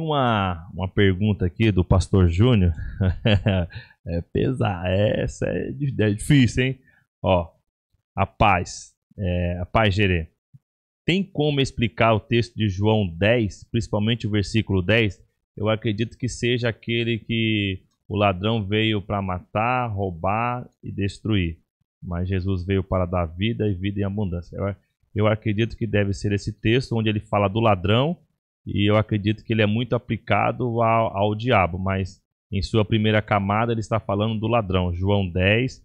uma pergunta aqui do Pastor Júnior. É pesada, essa é difícil, hein? Ó, a paz Gerê. Tem como explicar o texto de João 10, principalmente o versículo 10? Eu acredito que seja aquele que o ladrão veio para matar, roubar e destruir. Mas Jesus veio para dar vida e vida em abundância. Eu acredito que deve ser esse texto onde ele fala do ladrão, e eu acredito que ele é muito aplicado ao diabo, mas em sua primeira camada ele está falando do ladrão. João 10,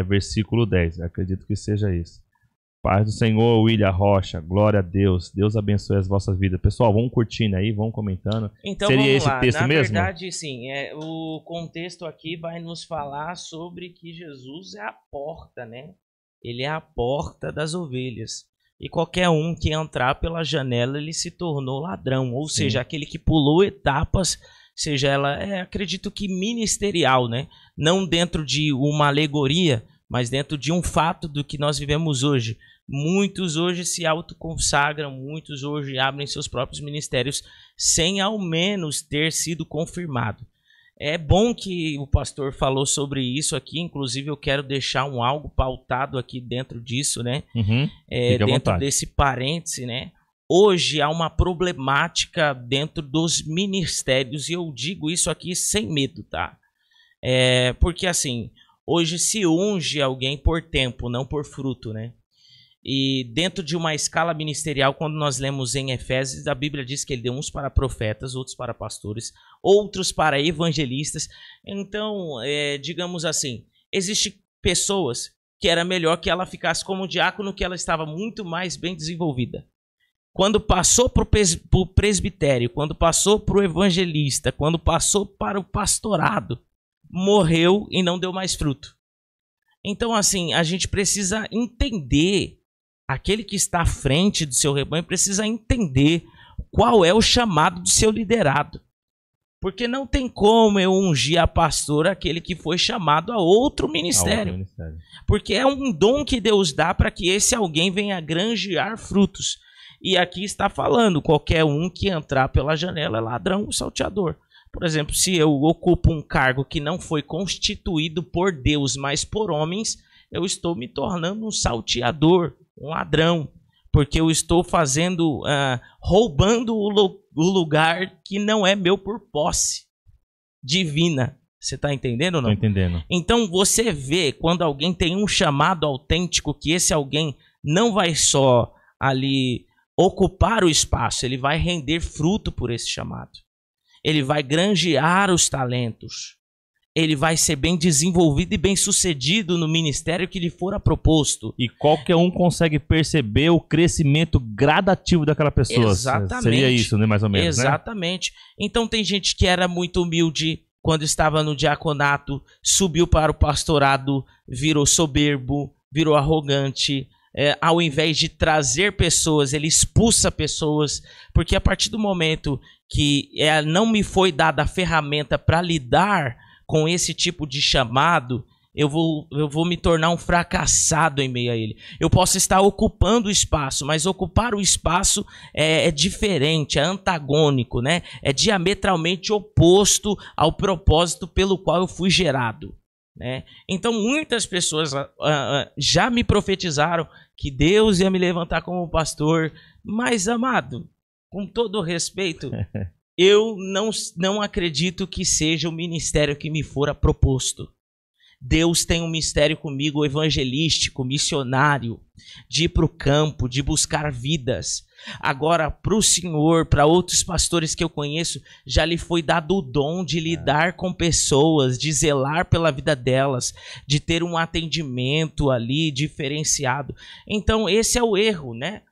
versículo 10. Eu acredito que seja isso. Paz do Senhor, William Rocha, glória a Deus. Deus abençoe as vossas vidas. Pessoal, vamos curtindo aí, vamos comentando. Então, seria vamos esse lá. texto Na mesmo? verdade, sim. O contexto aqui vai nos falar sobre que Jesus é a porta, né? Ele é a porta das ovelhas. E qualquer um que entrar pela janela, ele se tornou ladrão. Ou seja, aquele que pulou etapas, seja ela, acredito que ministerial, né? Não dentro de uma alegoria, mas dentro de um fato do que nós vivemos hoje. Muitos hoje se autoconsagram, muitos hoje abrem seus próprios ministérios sem ao menos ter sido confirmado. É bom que o pastor falou sobre isso aqui, inclusive eu quero deixar algo pautado aqui dentro disso, né? Dentro desse parêntese, né? Hoje há uma problemática dentro dos ministérios, e eu digo isso aqui sem medo, tá? Porque assim, hoje se unge alguém por tempo, não por fruto, né? E dentro de uma escala ministerial, quando nós lemos em Efésios, a Bíblia diz que ele deu uns para profetas, outros para pastores, outros para evangelistas. Então, digamos assim, existem pessoas que era melhor que ela ficasse como diácono, que ela estava muito mais bem desenvolvida. Quando passou para o presbitério, quando passou para o evangelista, quando passou para o pastorado, morreu e não deu mais fruto. Então, assim, a gente precisa entender. Aquele que está à frente do seu rebanho precisa entender qual é o chamado do seu liderado. Porque não tem como eu ungir a pastora aquele que foi chamado a outro ministério. Porque é um dom que Deus dá para que esse alguém venha granjear frutos. E aqui está falando, qualquer um que entrar pela janela é ladrão, salteador. Por exemplo, se eu ocupo um cargo que não foi constituído por Deus, mas por homens, eu estou me tornando um salteador, um ladrão, porque eu estou roubando o lugar que não é meu por posse divina. Você está entendendo ou não? Estou entendendo. Então você vê, quando alguém tem um chamado autêntico, que esse alguém não vai só ali ocupar o espaço, ele vai render fruto por esse chamado. Ele vai granjear os talentos. Ele vai ser bem desenvolvido e bem sucedido no ministério que lhe for proposto. E qualquer um consegue perceber o crescimento gradativo daquela pessoa. Exatamente. Seria isso, né, mais ou menos, exatamente. Né? Então tem gente que era muito humilde quando estava no diaconato, subiu para o pastorado, virou soberbo, virou arrogante. Ao invés de trazer pessoas, ele expulsa pessoas, porque a partir do momento que não me foi dada a ferramenta para lidar com esse tipo de chamado, eu vou me tornar um fracassado em meio a ele. Eu posso estar ocupando o espaço, mas ocupar o espaço é diferente, é antagônico, né? É diametralmente oposto ao propósito pelo qual eu fui gerado, né? Então muitas pessoas já me profetizaram que Deus ia me levantar como pastor, mas, amado, com todo o respeito, eu não acredito que seja o ministério que me fora proposto. Deus tem um mistério comigo evangelístico, missionário, de ir para o campo, de buscar vidas. Agora, para o senhor, para outros pastores que eu conheço, já lhe foi dado o dom de lidar com pessoas, de zelar pela vida delas, de ter um atendimento ali diferenciado. Então, esse é o erro, né?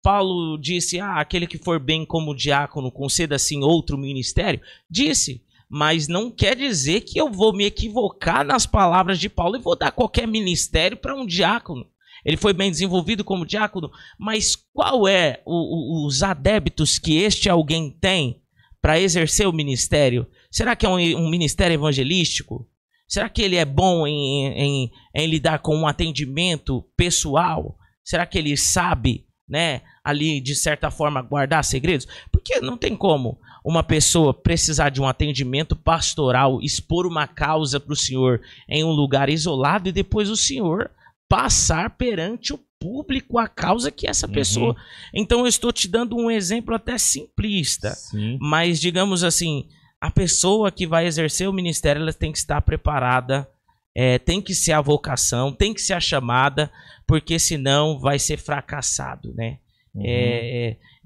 Paulo disse, aquele que for bem como diácono, conceda assim outro ministério. Disse, mas não quer dizer que eu vou me equivocar nas palavras de Paulo e vou dar qualquer ministério para um diácono. Ele foi bem desenvolvido como diácono, mas qual é os adébitos que este alguém tem para exercer o ministério? Será que é um ministério evangelístico? Será que ele é bom em lidar com um atendimento pessoal? Será que ele sabe, né, ali de certa forma guardar segredos? Porque não tem como. uma pessoa precisar de um atendimento pastoral, expor uma causa para o senhor em um lugar isolado e depois o senhor passar perante o público a causa que essa pessoa... Então eu estou te dando um exemplo até simplista, mas digamos assim, a pessoa que vai exercer o ministério, ela tem que estar preparada, tem que ser a vocação, tem que ser a chamada, porque senão vai ser fracassado, né?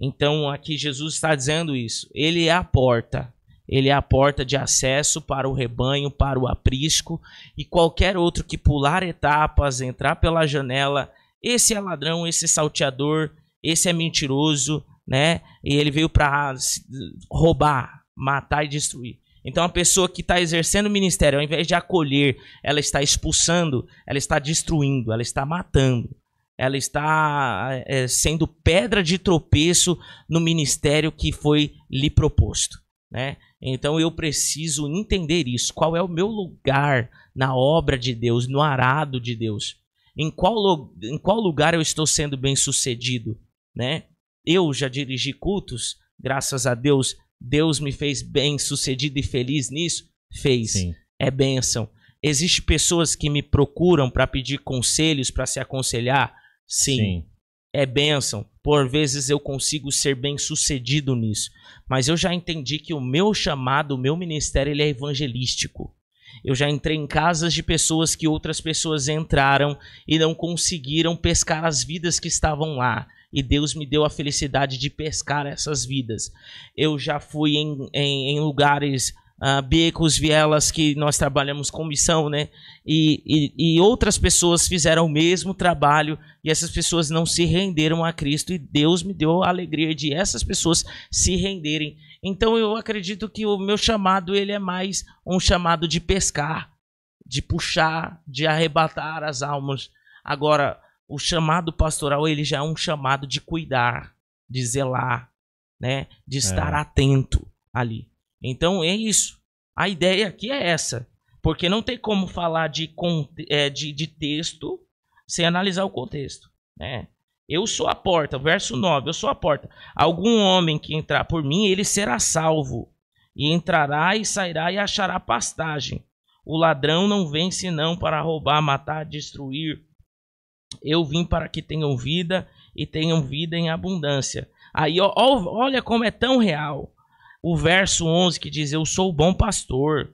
Então aqui Jesus está dizendo isso. Ele é a porta. Ele é a porta de acesso para o rebanho, para o aprisco, e qualquer outro que pular etapas, entrar pela janela, esse é ladrão, esse é salteador, esse é mentiroso, né? E ele veio para roubar, matar e destruir. Então a pessoa que está exercendo o ministério, ao invés de acolher, ela está expulsando, ela está destruindo, ela está matando. Ela está sendo pedra de tropeço no ministério que foi lhe proposto, né? Então eu preciso entender isso. Qual é o meu lugar na obra de Deus, no arado de Deus? Em qual lugar eu estou sendo bem sucedido, né? Eu já dirigi cultos, graças a Deus, Deus me fez bem sucedido e feliz nisso? Fez. Sim. É bênção. Existem pessoas que me procuram para pedir conselhos, para se aconselhar? Sim. É bênção. Por vezes eu consigo ser bem sucedido nisso. Mas eu já entendi que o meu chamado, o meu ministério, ele é evangelístico. Eu já entrei em casas de pessoas que outras pessoas entraram e não conseguiram pescar as vidas que estavam lá. E Deus me deu a felicidade de pescar essas vidas. Eu já fui em lugares... becos, vielas, que nós trabalhamos com missão, né? E outras pessoas fizeram o mesmo trabalho e essas pessoas não se renderam a Cristo e Deus me deu a alegria de essas pessoas se renderem. Então eu acredito que o meu chamado, ele é mais um chamado de pescar, de puxar, de arrebatar as almas. Agora, o chamado pastoral, ele já é um chamado de cuidar, de zelar, né? De estar atento ali. Então é isso. A ideia aqui é essa. Porque não tem como falar de texto sem analisar o contexto, né? Eu sou a porta, verso 9, eu sou a porta. Algum homem que entrar por mim, ele será salvo. E entrará e sairá e achará pastagem. O ladrão não vem senão para roubar, matar, destruir. Eu vim para que tenham vida e tenham vida em abundância. Aí olha como é tão real. O verso 11 que diz, eu sou o bom pastor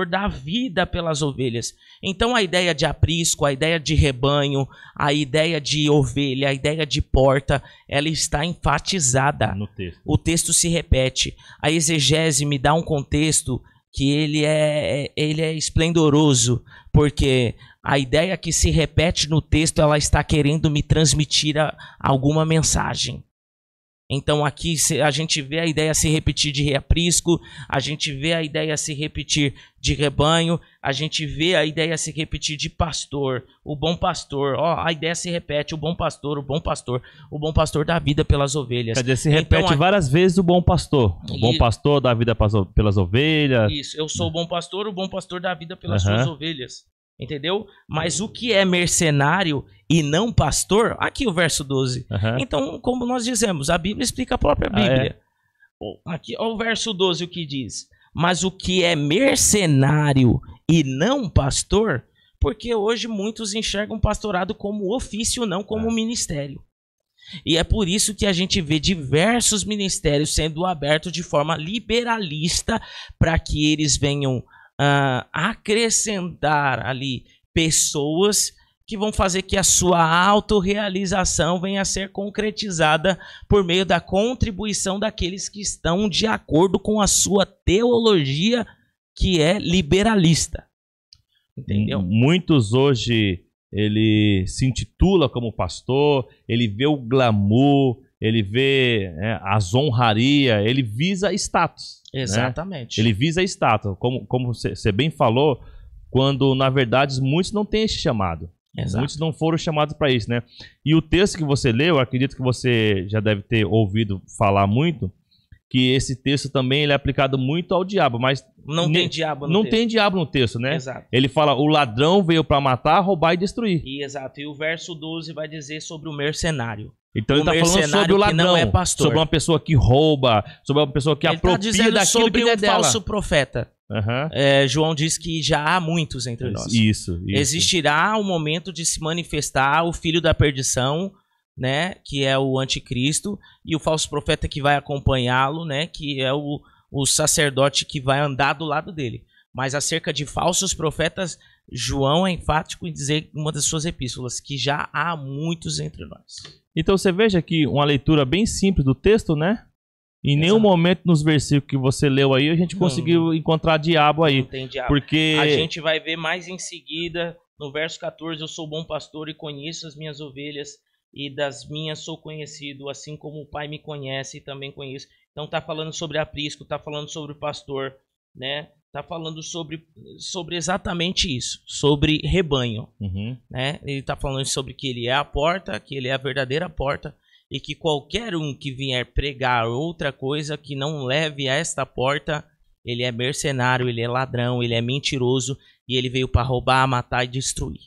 dá vida pelas ovelhas. Então a ideia de aprisco, a ideia de rebanho, a ideia de ovelha, a ideia de porta, ela está enfatizada no texto. O texto se repete. A exegese me dá um contexto que ele é esplendoroso, porque a ideia que se repete no texto, ela está querendo me transmitir alguma mensagem. Então aqui a gente vê a ideia se repetir de aprisco, a gente vê a ideia se repetir de rebanho, a gente vê a ideia se repetir de pastor, o bom pastor. A ideia se repete, o bom pastor dá vida pelas ovelhas. Quer dizer, se repete então, várias vezes o bom pastor dá vida pelas ovelhas. Isso, eu sou o bom pastor dá vida pelas suas ovelhas. Entendeu? Mas o que é mercenário e não pastor? Aqui o verso 12. Então, como nós dizemos, a Bíblia explica a própria Bíblia. Aqui, ó, o verso 12, o que diz? Mas o que é mercenário e não pastor? Porque hoje muitos enxergam pastorado como ofício, não como ministério. E é por isso que a gente vê diversos ministérios sendo abertos de forma liberalista para que eles venham acrescentar ali pessoas que vão fazer que a sua autorrealização venha a ser concretizada por meio da contribuição daqueles que estão de acordo com a sua teologia, que é liberalista. Entendeu? Muitos hoje, ele se intitula como pastor, ele vê o glamour, ele vê as honrarias, ele visa status. Exatamente. Né? Ele visa status, como você bem falou, quando na verdade muitos não têm esse chamado. Exato. Muitos não foram chamados para isso, né? E o texto que você leu, eu acredito que você já deve ter ouvido falar muito, que esse texto também ele é aplicado muito ao diabo, mas não tem diabo no não texto. Tem diabo no texto, né? Exato. Ele fala, o ladrão veio para matar, roubar e destruir. Exato. E o verso 12 vai dizer sobre o mercenário. Então ele está falando sobre o ladrão, não é pastor. sobre uma pessoa que rouba, sobre uma pessoa que ele apropria dizendo daquilo sobre que é um dela. falso profeta. Uhum. João diz que já há muitos entre nós. Isso. Existirá o momento de se manifestar o filho da perdição, né, que é o anticristo, e o falso profeta que vai acompanhá-lo, né, que é o sacerdote que vai andar do lado dele. Mas acerca de falsos profetas, João é enfático em dizer em uma das suas epístolas que já há muitos entre nós. Então você veja aqui uma leitura bem simples do texto, né? Em nenhum momento nos versículos que você leu aí a gente conseguiu encontrar diabo aí. Não tem diabo. Porque a gente vai ver mais em seguida, no verso 14, eu sou bom pastor e conheço as minhas ovelhas e das minhas sou conhecido, assim como o Pai me conhece e também conheço. Então está falando sobre aprisco, está falando sobre o pastor, né? Está falando sobre exatamente isso, sobre rebanho. Né? Ele está falando sobre que ele é a porta, que ele é a verdadeira porta, e que qualquer um que vier pregar outra coisa que não leve a esta porta, ele é mercenário, ele é ladrão, ele é mentiroso, e ele veio para roubar, matar e destruir.